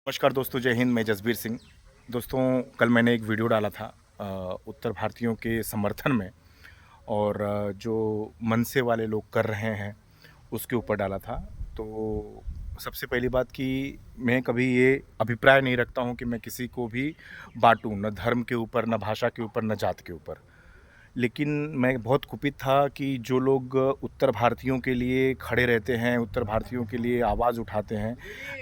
नमस्कार दोस्तों, जय हिंद। मैं जसबीर सिंह। दोस्तों, कल मैंने एक वीडियो डाला था उत्तर भारतीयों के समर्थन में और जो मनसे वाले लोग कर रहे हैं उसके ऊपर डाला था। तो सबसे पहली बात कि मैं कभी ये अभिप्राय नहीं रखता हूँ कि मैं किसी को भी बांटूँ, न धर्म के ऊपर, न भाषा के ऊपर, न जात के ऊपर। लेकिन मैं बहुत कुपित था कि जो लोग उत्तर भारतीयों के लिए खड़े रहते हैं, उत्तर भारतीयों के लिए आवाज़ उठाते हैं,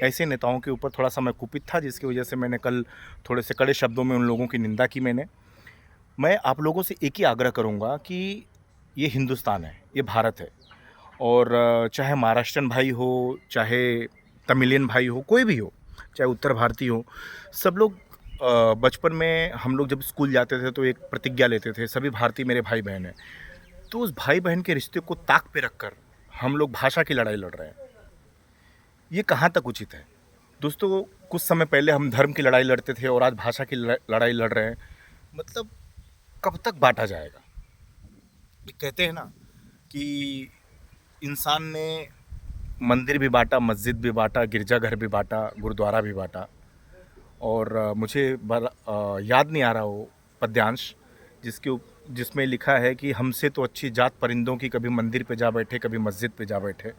ऐसे नेताओं के ऊपर थोड़ा-सा मैं कुपित था, जिसकी वजह से मैंने कल थोड़े से कड़े शब्दों में उन लोगों की निंदा की मैंने। मैं आप लोगों से एक ही आग्रह करूँगा कि ये हिंदुस्तान है, ये भारत है और चाहे महाराष्ट्रियन भाई हो, चाहे तमिलियन भाई हो, कोई भी हो, चाहे उत्तर भारतीय हो, सब लोग बचपन में हम लोग जब स्कूल जाते थे तो एक प्रतिज्ञा लेते थे, सभी भारतीय मेरे भाई-बहन हैं। तो उस भाई-बहन के रिश्ते को ताक पे रखकर हम लोग भाषा की लड़ाई लड़ रहे हैं। ये कहाँ तक उचित है? दोस्तों, कुछ समय पहले हम धर्म की लड़ाई लड़ते थे और आज भाषा की लड़ाई लड़ रहे हैं। मतलब कब तक बाँटा जाएगा? ये कहते हैं ना कि इंसान ने मंदिर भी बाँटा, मस्जिद भी बाँटा, गिरजाघर भी बाँटा, गुरुद्वारा भी बाँटा और मुझे याद नहीं आ रहा वो पद्यांश जिसमें लिखा है कि हमसे तो अच्छी जात परिंदों की, कभी मंदिर पे जा बैठे, कभी मस्जिद पे जा बैठे।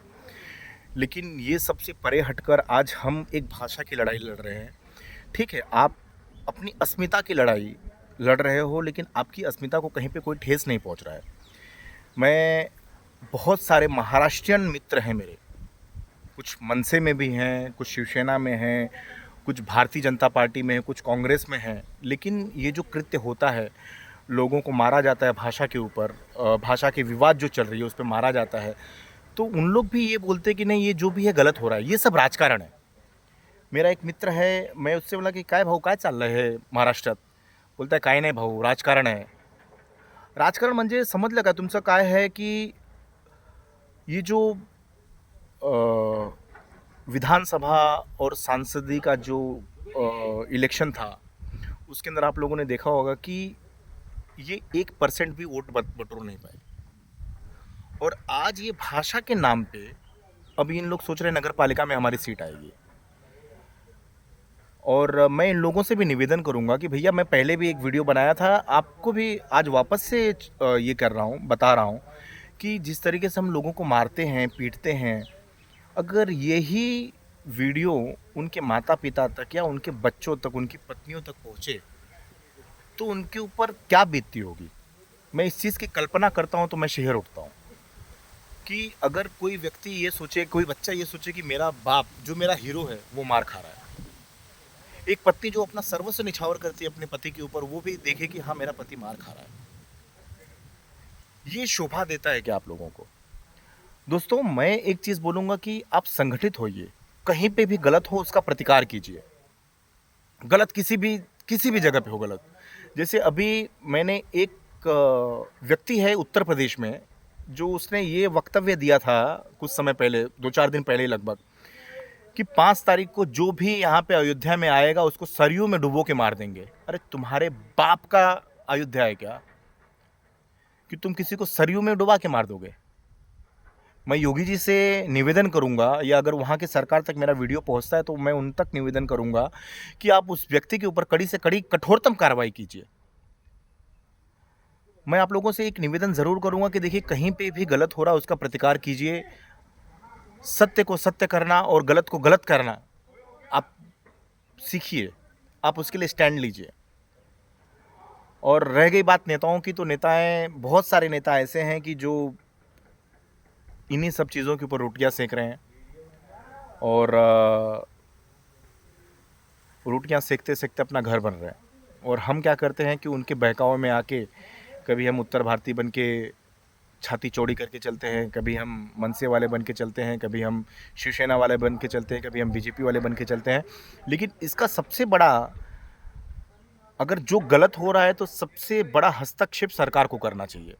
लेकिन ये सबसे परे हटकर आज हम एक भाषा की लड़ाई लड़ रहे हैं। ठीक है, आप अपनी अस्मिता की लड़ाई लड़ रहे हो, लेकिन आपकी अस्मिता को कहीं पे कोई ठेस नहीं पहुंच रहा है। मैं बहुत सारे महाराष्ट्रियन मित्र हैं मेरे, कुछ मनसे में भी हैं, कुछ शिवसेना में हैं, कुछ भारतीय जनता पार्टी में हैं, कुछ कांग्रेस में हैं। लेकिन ये जो कृत्य होता है, लोगों को मारा जाता है भाषा के ऊपर, भाषा के विवाद जो चल रही है उस पे मारा जाता है, तो उन लोग भी ये बोलते हैं कि नहीं, ये जो भी है गलत हो रहा है, ये सब राजकारण है। मेरा एक मित्र है, मैं उससे बोला कि काय भाऊ काय चाललं है महाराष्ट्रात? बोलता है काय नाही भाऊ, राजकारण आहे. राजकारण म्हणजे समजलं का तुमचं काय है कि ये जो विधानसभा और सांसदी का जो इलेक्शन था, उसके अंदर आप लोगों ने देखा होगा कि ये 1% भी वोट बटोर नहीं पाए और आज ये भाषा के नाम पे अभी इन लोग सोच रहे हैं नगर पालिका में हमारी सीट आएगी। और मैं इन लोगों से भी निवेदन करूंगा कि भैया, मैं पहले भी एक वीडियो बनाया था, आपको भी आज वापस से ये कर रहा हूँ, बता रहा हूँ कि जिस तरीके से हम लोगों को मारते हैं, पीटते हैं, अगर यही वीडियो उनके माता पिता तक या उनके बच्चों तक, उनकी पत्नियों तक पहुँचे तो उनके ऊपर क्या बीतती होगी। मैं इस चीज़ की कल्पना करता हूँ तो मैं शिहर उठता हूँ कि अगर कोई व्यक्ति ये सोचे, कोई बच्चा ये सोचे कि मेरा बाप जो मेरा हीरो है वो मार खा रहा है, एक पत्नी जो अपना सर्वस्व निछावर करती है अपने पति के ऊपर, वो भी देखे कि हाँ, मेरा पति मार खा रहा है, ये शोभा देता है क्या आप लोगों को? दोस्तों, मैं एक चीज बोलूंगा कि आप संगठित होइए, कहीं पे भी गलत हो उसका प्रतिकार कीजिए। गलत किसी भी जगह पे हो गलत। जैसे अभी मैंने एक व्यक्ति है उत्तर प्रदेश में, जो उसने ये वक्तव्य दिया था कुछ समय पहले, 2-4 दिन पहले लगभग, कि 5 तारीख को जो भी यहाँ पे अयोध्या में आएगा उसको सरयू में डुबो के मार देंगे। अरे तुम्हारे बाप का अयोध्या है क्या कि तुम किसी को सरयू में डुबा के मार दोगे? मैं योगी जी से निवेदन करूंगा, या अगर वहाँ की सरकार तक मेरा वीडियो पहुँचता है तो मैं उन तक निवेदन करूंगा कि आप उस व्यक्ति के ऊपर कड़ी से कड़ी कठोरतम कार्रवाई कीजिए। मैं आप लोगों से एक निवेदन ज़रूर करूंगा कि देखिए, कहीं पे भी गलत हो रहा है उसका प्रतिकार कीजिए। सत्य को सत्य करना और गलत को गलत करना आप सीखिए, आप उसके लिए स्टैंड लीजिए। और रह गई बात नेताओं की, तो नेताएं, बहुत सारे नेता ऐसे हैं कि जो इन्हीं सब चीज़ों के ऊपर रोटियां सेक रहे हैं और रोटियां सेकते सेकते अपना घर बन रहे हैं। और हम क्या करते हैं कि उनके बहकावे में आके कभी हम उत्तर भारतीय बन के छाती चौड़ी करके चलते हैं, कभी हम मनसे वाले बन के चलते हैं, कभी हम शिवसेना वाले बन के चलते हैं, कभी हम बीजेपी वाले बन के चलते हैं। लेकिन इसका सबसे बड़ा, अगर जो गलत हो रहा है तो सबसे बड़ा हस्तक्षेप सरकार को करना चाहिए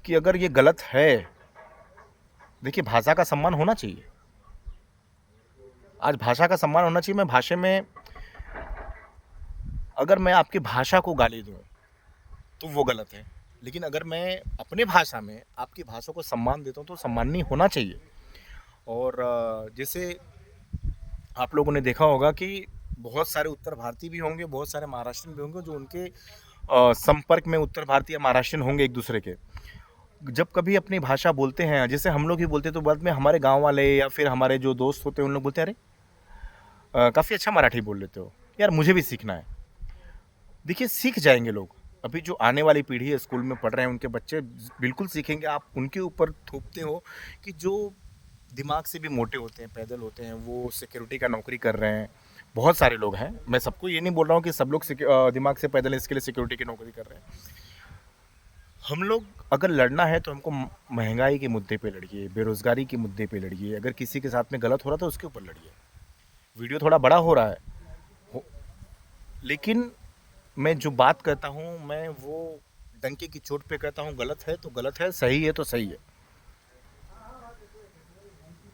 कि अगर ये गलत है, देखिए भाषा का सम्मान होना चाहिए। आज भाषा का सम्मान होना चाहिए। मैं भाषा में, अगर मैं आपकी भाषा को गाली दूं तो वो गलत है, लेकिन अगर मैं अपने भाषा में आपकी भाषा को सम्मान देता हूं तो सम्माननीय होना चाहिए। और जैसे आप लोगों ने देखा होगा कि बहुत सारे उत्तर भारतीय भी होंगे, बहुत सारे महाराष्ट्रियन भी होंगे जो उनके संपर्क में उत्तर भारतीय महाराष्ट्रियन होंगे एक दूसरे के। जब कभी अपनी भाषा बोलते हैं, जैसे हम लोग ही बोलते हैं, तो बाद में हमारे गांव वाले या फिर हमारे जो दोस्त होते हैं उन लोग बोलते हैं, अरे काफ़ी अच्छा मराठी बोल लेते हो यार, मुझे भी सीखना है। देखिए, सीख जाएंगे लोग। अभी जो आने वाली पीढ़ी है, स्कूल में पढ़ रहे हैं, उनके बच्चे बिल्कुल सीखेंगे। आप उनके ऊपर थोपते हो कि जो दिमाग से भी मोटे होते हैं, पैदल होते हैं, वो सिक्योरिटी का नौकरी कर रहे हैं। बहुत सारे लोग हैं, मैं सबको ये नहीं बोल रहा हूँ कि सब लोग दिमाग से पैदल इसके लिए सिक्योरिटी की नौकरी कर रहे हैं। हम लोग अगर लड़ना है तो हमको महंगाई के मुद्दे पे लड़िए, बेरोज़गारी के मुद्दे पे लड़िए। अगर किसी के साथ में गलत हो रहा है तो उसके ऊपर लड़िए। वीडियो थोड़ा बड़ा हो रहा है, हो, लेकिन मैं जो बात कहता हूँ, मैं वो डंके की चोट पे कहता हूँ। गलत है तो गलत है, सही है तो सही है।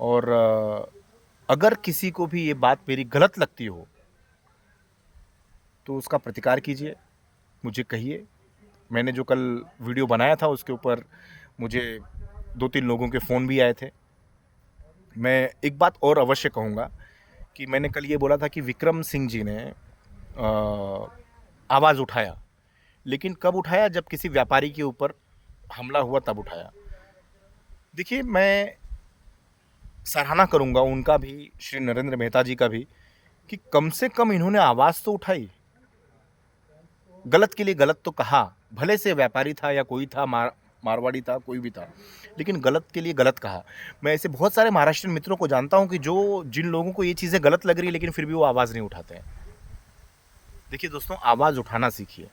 और अगर किसी को भी ये बात मेरी गलत लगती हो तो उसका प्रतिकार कीजिए, मुझे कहिए। मैंने जो कल वीडियो बनाया था उसके ऊपर मुझे 2-3 लोगों के फ़ोन भी आए थे। मैं एक बात और अवश्य कहूँगा कि मैंने कल ये बोला था कि विक्रम सिंह जी ने आवाज़ उठाया, लेकिन कब उठाया? जब किसी व्यापारी के ऊपर हमला हुआ तब उठाया। देखिए, मैं सराहना करूँगा उनका भी, श्री नरेंद्र मेहता जी का भी, कि कम से कम इन्होंने आवाज़ तो उठाई। गलत के लिए गलत तो कहा, भले से व्यापारी था या कोई था, मारवाड़ी था, कोई भी था, लेकिन गलत के लिए गलत कहा। मैं ऐसे बहुत सारे महाराष्ट्रियन मित्रों को जानता हूँ कि जो जिन लोगों को ये चीज़ें गलत लग रही है लेकिन फिर भी वो आवाज़ नहीं उठाते हैं। देखिए दोस्तों, आवाज़ उठाना सीखिए,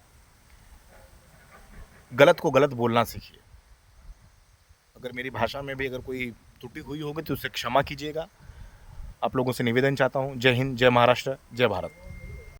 गलत को गलत बोलना सीखिए। अगर मेरी भाषा में भी अगर कोई त्रुटि हुई होगी तो उसे क्षमा कीजिएगा। आप लोगों से निवेदन चाहता हूँ। जय हिंद, जय महाराष्ट्र, जय भारत।